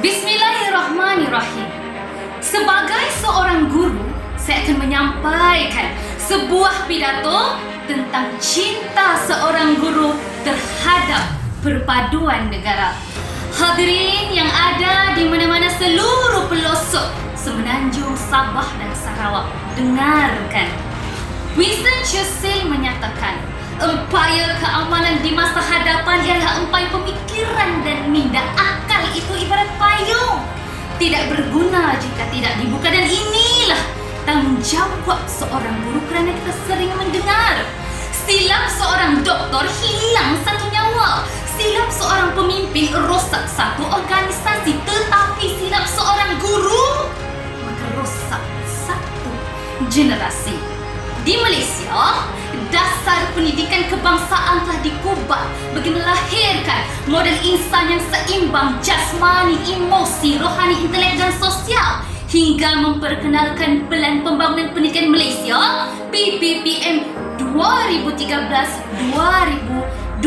Bismillahirrahmanirrahim. Sebagai seorang guru, saya akan menyampaikan sebuah pidato tentang cinta seorang guru terhadap perpaduan negara. Hadirin yang ada di mana-mana seluruh pelosok Semenanjung, Sabah dan Sarawak, dengarkan. Winston Churchill menyatakan, empayar keamanan di masa hadapan ialah empai pemikiran dan minda. Akal itu ibarat payung, tidak berguna jika tidak dibuka. Dan inilah tanggungjawab seorang guru, kerana kita sering mendengar silap seorang doktor hilang satu nyawa, silap seorang pemimpin rosak satu organisasi. Tetapi silap seorang guru, maka rosak satu generasi. Di Malaysia, dasar pendidikan kebangsaan telah dikubah bagi melahirkan model insan yang seimbang jasmani, emosi, rohani, intelek dan sosial, hingga memperkenalkan Pelan Pembangunan Pendidikan Malaysia PPPM 2013-2025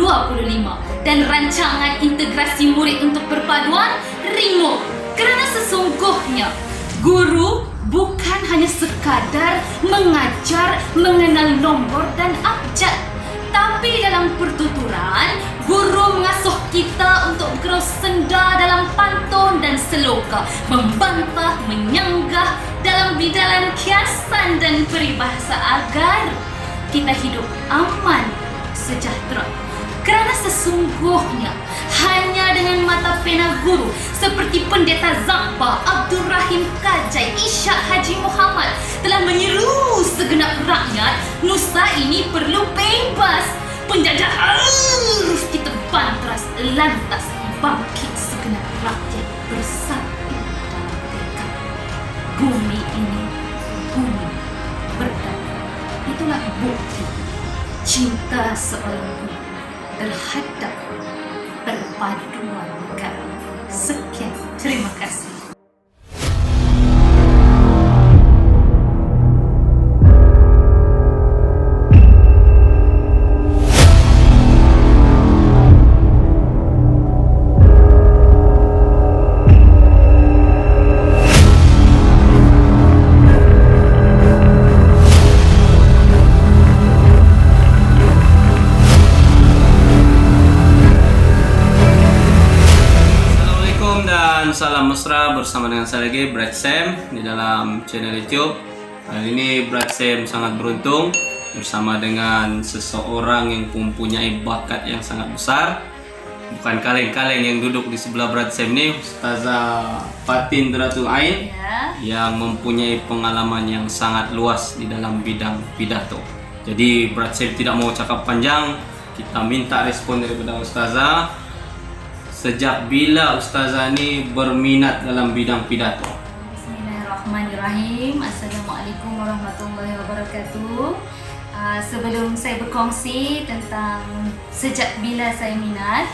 dan Rancangan Integrasi Murid untuk Perpaduan RIMO. Kerana sesungguhnya guru bukan hanya sekadar mengajar mengenal nombor dan abjad, tapi dalam pertuturan, guru mengasuh kita untuk berkerus senda dalam pantun dan seloka, membantah, menyanggah dalam bidalan kiasan dan peribahasa agar kita hidup aman, sejahtera. Kerana sesungguhnya hanya dengan mata pena guru seperti Pendeta Zakbar, Abdul Rahim Kajai, Ishak Haji Muhammad telah menyeru segenap rakyat, nusa ini perlu bebas. Penjajah harus kita bantras, lantas bangkit segenap rakyat bersatu dalam tekad. Bumi ini bumi berdaulat. Itulah bukti cinta seorang guru terhadap perpaduan negara. Sekian, terima kasih. Salam mesra, bersama dengan saya lagi Brad Sam di dalam channel YouTube. Kali ini Brad Sam sangat beruntung bersama dengan seseorang yang mempunyai bakat yang sangat besar. Bukan kaleng-kaleng yang duduk di sebelah Brad Sam ini, Ustazah Fatin Duratul Ain, yang mempunyai pengalaman yang sangat luas di dalam bidang pidato. Jadi Brad Sam tidak mau cakap panjang, kita minta respon daripada Ustazah. Sejak bila Ustazah ni berminat dalam bidang pidato? Bismillahirrahmanirrahim. Assalamualaikum warahmatullahi wabarakatuh. Sebelum saya berkongsi tentang sejak bila saya minat,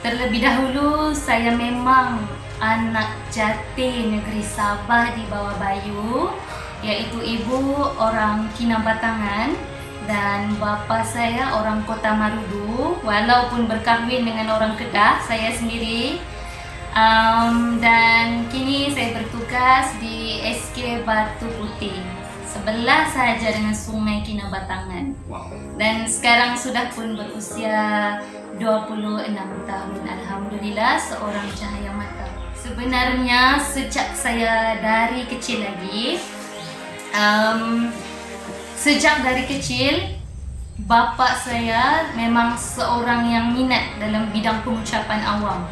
terlebih dahulu saya memang anak jati negeri Sabah di bawah Bayu, iaitu ibu orang Kinabatangan dan bapa saya orang Kota Marudu, walaupun berkahwin dengan orang Kedah, saya sendiri. Dan kini saya bertugas di SK Batu Putih, sebelah sahaja dengan Sungai Kinabatangan. Dan sekarang sudah pun berusia 26 tahun. Alhamdulillah, seorang cahaya mata. Sebenarnya sejak saya dari kecil lagi, sejak dari kecil, bapa saya memang seorang yang minat dalam bidang pengucapan awam.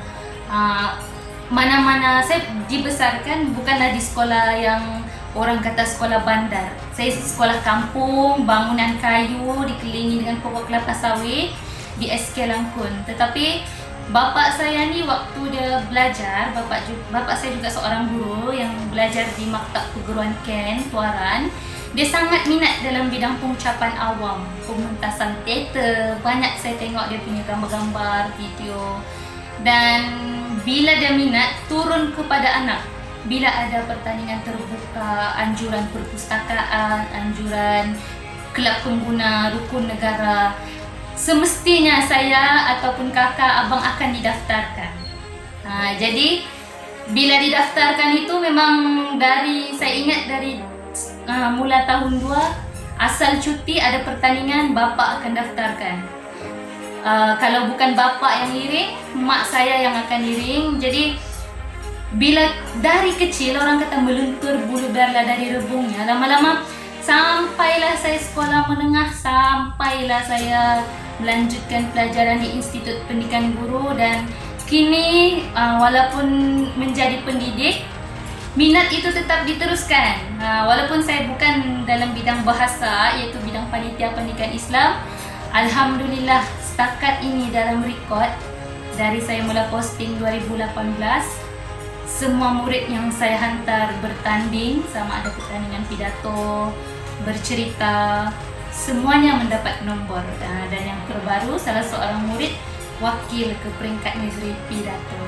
Mana-mana saya dibesarkan bukanlah di sekolah yang orang kata sekolah bandar. Saya sekolah kampung, bangunan kayu, dikelilingi dengan pokok kelapa sawit di SK Langkun. Tetapi bapa saya ni waktu dia belajar, bapa saya juga seorang guru yang belajar di Maktab Perguruan Ken, Tuaran. Dia sangat minat dalam bidang pengucapan awam, pementasan teater. Banyak saya tengok dia punya gambar-gambar, video. Dan bila dia minat, turun kepada anak. Bila ada pertandingan terbuka, anjuran perpustakaan, anjuran kelab pengguna rukun negara, semestinya saya ataupun kakak, abang akan didaftarkan. Jadi bila didaftarkan itu memang saya ingat dari mula tahun 2 asal cuti ada pertandingan bapa akan daftarkan. Kalau bukan bapa yang liring, mak saya yang akan liring. Jadi bila dari kecil orang kata meluntur bulu berla dari rebungnya, lama-lama sampailah saya sekolah menengah, sampailah saya melanjutkan pelajaran di Institut Pendidikan Guru, dan kini walaupun menjadi pendidik, minat itu tetap diteruskan. Walaupun saya bukan dalam bidang bahasa, iaitu bidang panitia pendidikan Islam, alhamdulillah setakat ini dalam rekod dari saya mula posting 2018, semua murid yang saya hantar bertanding, sama ada pertandingan pidato, bercerita, semuanya mendapat nombor. Dan yang terbaru, salah seorang murid wakil ke peringkat negeri pidato.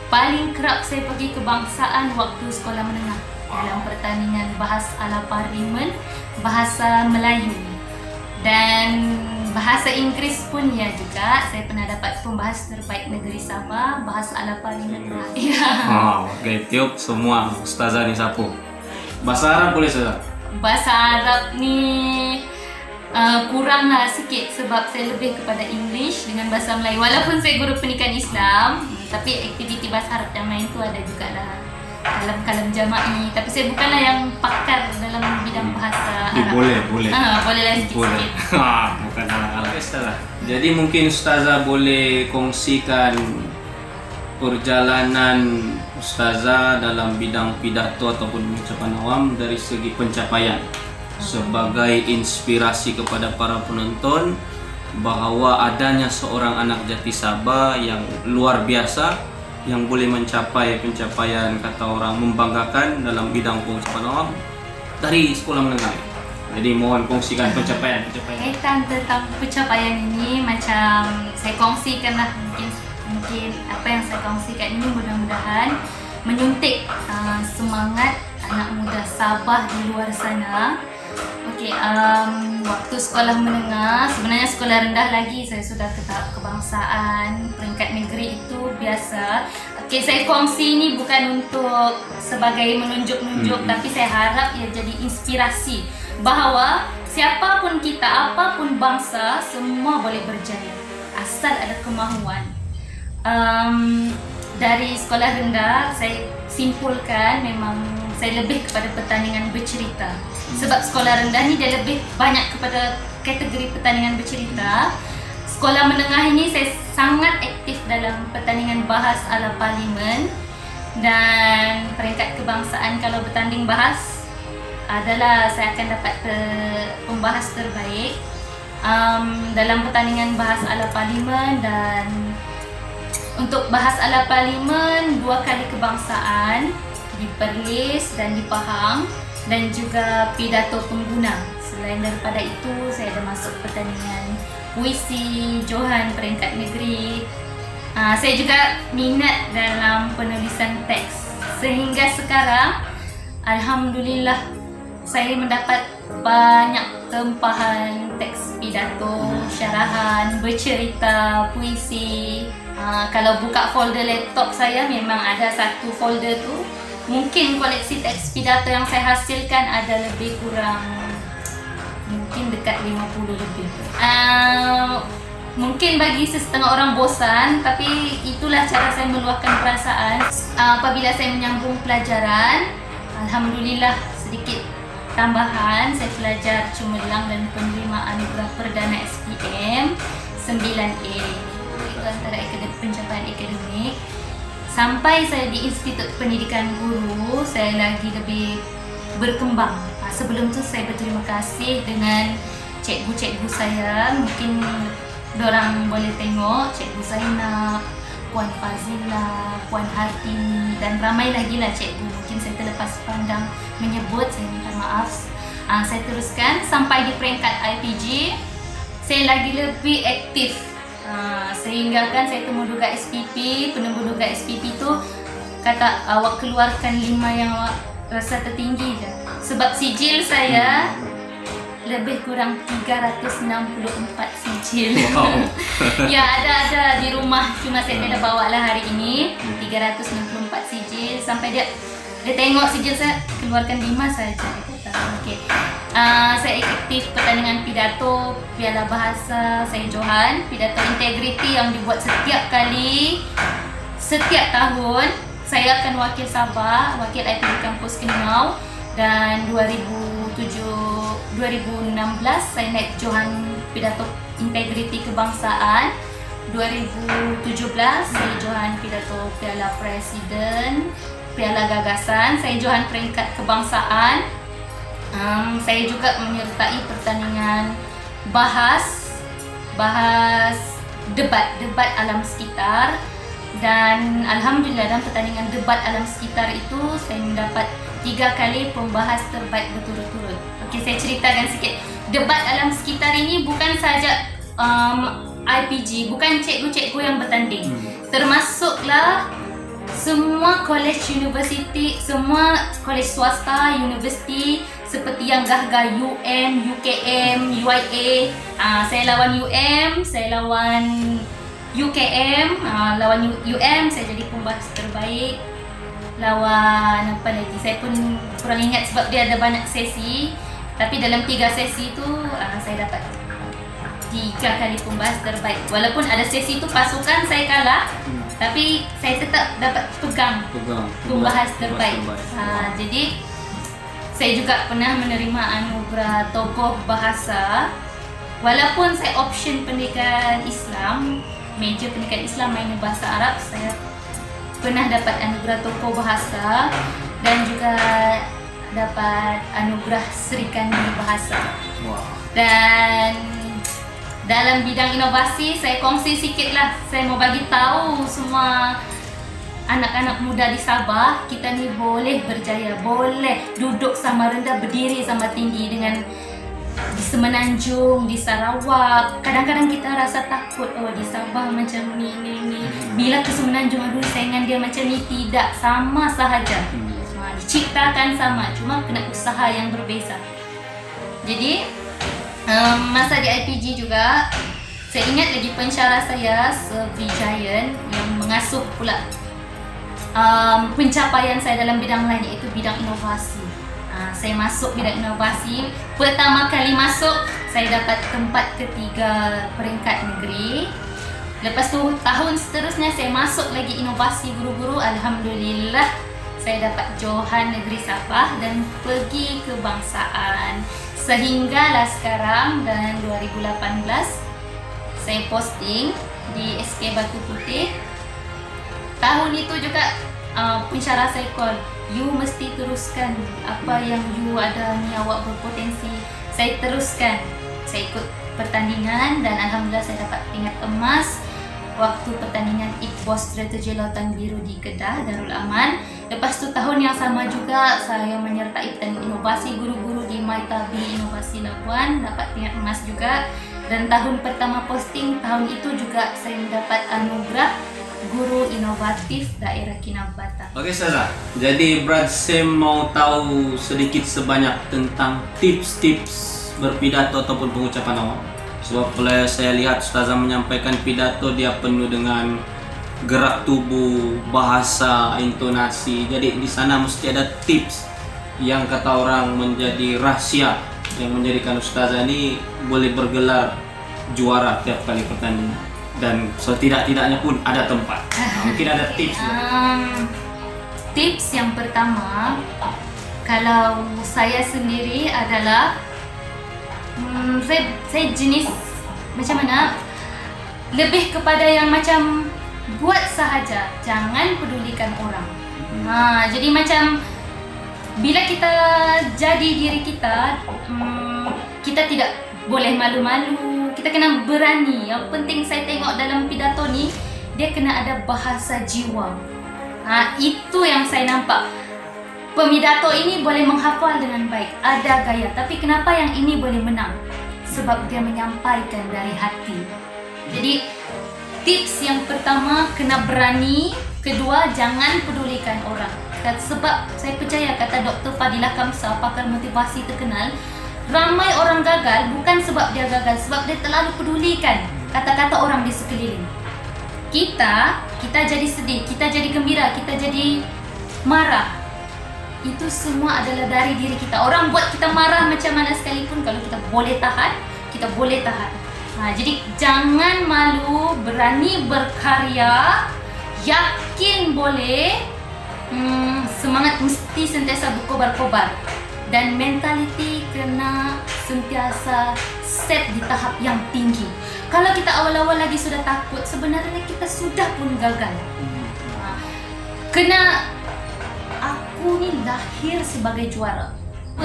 Paling kerap saya pergi kebangsaan waktu sekolah menengah dalam pertandingan bahasa ala parlimen, bahasa Melayu dan bahasa Inggeris pun ya juga. Saya pernah dapat pembahas terbaik negeri Sabah, bahasa ala parlimen. Ya. Guys tiup semua ustazah ni sapu. Bahasa Arab boleh ustazah? Bahasa Arab ni kurang lah sikit sebab saya lebih kepada English dengan bahasa Melayu. Walaupun saya guru pendidikan Islam, tapi aktiviti bahasa Arab yang lain tu ada jugalah. Kalam-kalam jama'i, tapi saya bukanlah yang pakar dalam bidang bahasa Arab. Boleh. Bolehlah sikit-sikit. Bukan halang-halang. Ustazah. Jadi mungkin ustazah boleh kongsikan perjalanan ustazah dalam bidang pidato ataupun ucapan awam dari segi pencapaian sebagai inspirasi kepada para penonton bahawa adanya seorang anak jati Sabah yang luar biasa yang boleh mencapai pencapaian kata orang membanggakan dalam bidang pengucapan awam dari sekolah menengah. Jadi mohon kongsikan pencapaian. Kaitan tentang pencapaian ini macam saya kongsikan lah, mungkin apa yang saya kongsikan ini mudah-mudahan menyuntik semangat anak muda Sabah di luar sana. Okey, waktu sekolah menengah, sebenarnya sekolah rendah lagi saya sudah ke tahap kebangsaan, peringkat negeri itu biasa. Okey, saya kongsi ini bukan untuk sebagai menunjuk-nunjuk, tapi saya harap ia jadi inspirasi bahawa siapapun kita, apapun bangsa, semua boleh berjaya asal ada kemahuan. Dari sekolah rendah saya simpulkan memang saya lebih kepada pertandingan bercerita. Sebab sekolah rendah ni dia lebih banyak kepada kategori pertandingan bercerita. Sekolah menengah ini saya sangat aktif dalam pertandingan bahas ala parlimen, dan peringkat kebangsaan kalau bertanding bahas adalah saya akan dapat pembahas terbaik dalam pertandingan bahas ala parlimen. Dan untuk bahas ala parlimen 2 kali kebangsaan di Perlis dan di Pahang, dan juga pidato pengguna. Selain daripada itu, saya ada masuk pertandingan puisi, johan peringkat negeri. Saya juga minat dalam penulisan teks. Sehingga sekarang, alhamdulillah, saya mendapat banyak tempahan teks pidato, syarahan, bercerita, puisi. Kalau buka folder laptop saya, memang ada satu folder tu. Mungkin koleksi teks pidato yang saya hasilkan ada lebih kurang mungkin dekat 50 lebih. Mungkin bagi setengah orang bosan, tapi itulah cara saya meluahkan perasaan. Apabila saya menyambung pelajaran, alhamdulillah sedikit tambahan, saya pelajar cemerlang dan penerima anugerah perdana SPM 9A. Itu antara pencapaian akademik. Sampai saya di Institut Pendidikan Guru, saya lagi lebih berkembang. Sebelum tu saya berterima kasih dengan cikgu-cikgu saya. Mungkin dorang boleh tengok, Cikgu Zainab, Puan Fazila, Puan Hartini, dan ramai lagi lah cikgu. Mungkin saya terlepas pandang menyebut, saya minta maaf. Saya teruskan sampai di peringkat IPG. Saya lagi lebih aktif. Sehingga kan saya temu juga SPP, penemu juga SPP tu kata awak keluarkan 5 yang awak rasa tertinggi je. Sebab sijil saya lebih kurang 364 sijil. Wow. Ya, ada di rumah, cuma saya tidak bawa lah hari ini. 364 sijil sampai dia tengok sijil saya keluarkan 5 saja. Dia kata, okey. Saya aktif pertandingan pidato Piala Bahasa saya Johan, pidato integriti yang dibuat setiap tahun. Saya akan wakil Sabah, wakil IPB Kampus Kenau, dan 2016 saya naik Johan pidato integriti kebangsaan. 2017 saya Johan pidato Piala Presiden, Piala Gagasan, saya Johan peringkat kebangsaan. Saya juga menyertai pertandingan bahas debat alam sekitar, dan alhamdulillah dalam pertandingan debat alam sekitar itu saya mendapat 3 kali pembahas terbaik berturut-turut. Okey, saya ceritakan sikit. Debat alam sekitar ini bukan saja IPG, bukan cikgu-cikgu yang bertanding. Termasuklah semua college university, semua college swasta, universiti seperti yang gah-gah UM, UKM, UIA. Saya lawan UM, saya lawan UKM, lawan UM saya jadi pembahas terbaik. Lawan apa lagi, saya pun kurang ingat sebab dia ada banyak sesi. Tapi dalam 3 sesi tu saya dapat 3 kali pembahas terbaik. Walaupun ada sesi tu pasukan saya kalah, tapi saya tetap dapat pegang pembahas terbaik. Jadi saya juga pernah menerima anugerah tokoh bahasa. Walaupun saya option pendidikan Islam, major pendidikan Islam minor bahasa Arab, saya pernah dapat anugerah tokoh bahasa dan juga dapat anugerah Sri Kandi Bahasa. Wow. Dan dalam bidang inovasi saya kongsi sikit lah. Saya mau bagi tahu semua anak-anak muda di Sabah, kita ni boleh berjaya, boleh duduk sama rendah, berdiri sama tinggi. Dengan di Semenanjung, di Sarawak, kadang-kadang kita rasa takut, oh di Sabah macam ni. Bila ke Semenanjung, aduh saingan dia macam ni. Tidak, sama sahaja. Diciptakan sama, cuma kena usaha yang berbeza. Jadi masa di IPG juga, saya ingat lagi pensyarah saya, Sir Vijayan, yang mengasuh pula pencapaian saya dalam bidang lain, iaitu bidang inovasi. Saya masuk bidang inovasi. Pertama kali masuk, saya dapat tempat ketiga peringkat negeri. Lepas tu tahun seterusnya saya masuk lagi inovasi guru-guru. Alhamdulillah saya dapat Johan Negeri Sabah dan pergi kebangsaan. Sehinggalah sekarang, dan 2018 saya posting di SK Batu Putih. Tahun itu juga pensyarah saya call, you mesti teruskan apa yang you ada ni, awak berpotensi. Saya teruskan, saya ikut pertandingan dan alhamdulillah saya dapat tingkat emas waktu pertandingan IPBOS Strategi Lautan Biru di Kedah, Darul Aman. Lepas tu tahun yang sama juga saya menyertai pertandingan inovasi guru-guru di Maitabi Inovasi Labuan, dapat tingkat emas juga. Dan tahun pertama posting, tahun itu juga saya mendapat anugerah Guru Inovatif Daerah Kinabalu. Okey Ustazah, jadi Brad Sam mau tahu sedikit sebanyak tentang tips-tips berpidato ataupun pengucapan awak. Sebab kalau saya lihat Ustazah menyampaikan pidato, dia penuh dengan gerak tubuh, bahasa, intonasi. Jadi di sana mesti ada tips yang kata orang menjadi rahsia yang menjadikan Ustazah ini boleh bergelar juara tiap kali pertandingan. Dan setidak-tidaknya pun ada tempat. Mungkin ada tips. Tips yang pertama, kalau saya sendiri adalah saya jenis macam mana, lebih kepada yang macam buat sahaja, jangan pedulikan orang. Jadi macam bila kita jadi diri kita, kita tidak boleh malu-malu, kita kena berani. Yang penting saya tengok dalam pidato ni, dia kena ada bahasa jiwa. Itu yang saya nampak. Pemidato ini boleh menghafal dengan baik, ada gaya. Tapi kenapa yang ini boleh menang? Sebab dia menyampaikan dari hati. Jadi tips yang pertama, kena berani. Kedua, jangan pedulikan orang. Sebab saya percaya kata Dr. Fadilah Kamsa, pakar motivasi terkenal, Ramai orang gagal bukan sebab dia gagal, sebab dia terlalu pedulikan kata-kata orang di sekeliling. Kita jadi sedih, kita jadi gembira, kita jadi marah. Itu semua adalah dari diri kita. Orang buat kita marah macam mana sekalipun, kalau kita boleh tahan, kita boleh tahan. Jadi jangan malu, berani berkarya, yakin boleh, semangat mesti sentiasa berkobar-kobar. Dan mentaliti kena sentiasa set di tahap yang tinggi. Kalau kita awal-awal lagi sudah takut, sebenarnya kita sudah pun gagal. Kena, aku ni lahir sebagai juara.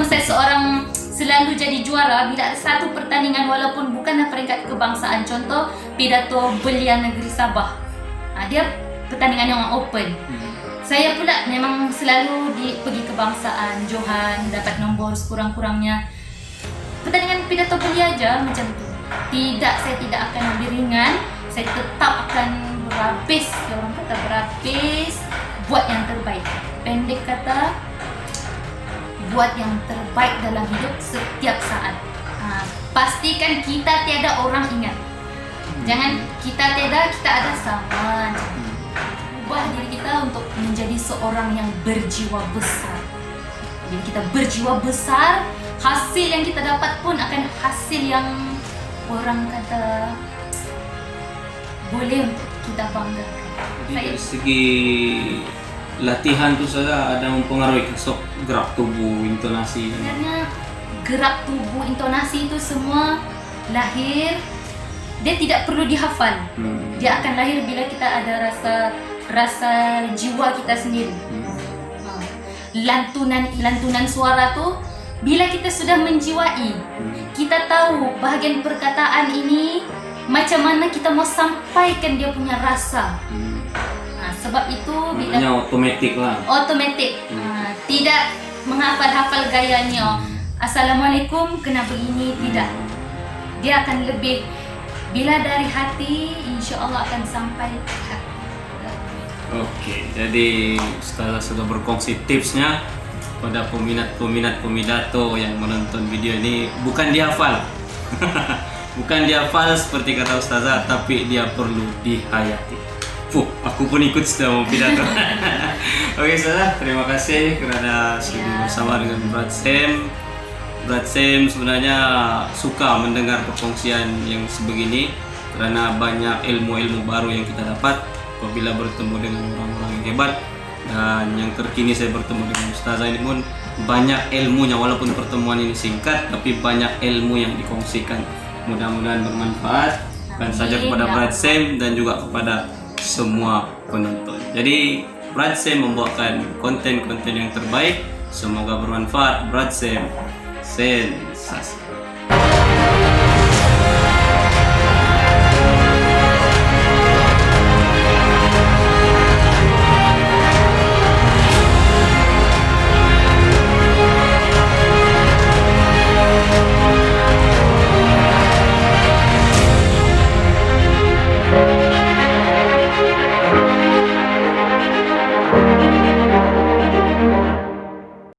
Saya seorang selalu jadi juara bila ada satu pertandingan walaupun bukanlah peringkat kebangsaan. Contoh pidato Belia Negeri Sabah. Dia pertandingan yang open. Saya pula memang selalu pergi kebangsaan, Johan, dapat nombor sekurang-kurangnya. Pertandingan pidato Belia aja macam tu. Saya tidak akan lebih ringan. Saya tetap akan berhabis, orang kata berhabis, buat yang terbaik. Pendek kata, buat yang terbaik dalam hidup setiap saat. Pastikan kita tiada orang ingat. Jangan kita tiada, kita ada sama. Ubah diri kita untuk menjadi seorang yang berjiwa besar. Jadi kita berjiwa besar, hasil yang kita dapat pun akan hasil yang orang kata boleh untuk kita banggakan. Jadi dari segi latihan tu saja ada mempengaruhi gerak tubuh, intonasi. Sebenarnya gerak tubuh, intonasi itu semua lahir, dia tidak perlu dihafal. Dia akan lahir bila kita ada rasa jiwa kita sendiri. Lantunan suara tu bila kita sudah menjiwai, kita tahu bahagian perkataan ini macam mana kita mau sampaikan dia punya rasa. Sebab itu bila otomatik lah. Otomatik. Tidak menghafal-hafal gayanya. Assalamualaikum kena begini, tidak. Dia akan lebih, bila dari hati, insya-Allah akan sampai ke hati. Oke, jadi setelah sudah berkongsi tipsnya pada peminat-peminat pidato yang menonton video ini, bukan dihafal. Bukan dihafal seperti kata Ustazah, tapi dia perlu dihayati. Aku pun ikut sudah mau pidato. Oke Ustazah, terima kasih kerana sudah bersama dengan Brad Sam. Brad Sam sebenarnya suka mendengar perkongsian yang sebegini karena banyak ilmu-ilmu baru yang kita dapat apabila bertemu dengan orang-orang yang hebat. Dan yang terkini saya bertemu dengan Ustazah ini pun banyak ilmunya, walaupun pertemuan ini singkat tapi banyak ilmu yang dikongsikan. Mudah-mudahan bermanfaat bukan saja kepada Brad Sam dan juga kepada semua penonton. Jadi Brad Sam membawakan konten-konten yang terbaik. Semoga bermanfaat. Brad Sam sensasi.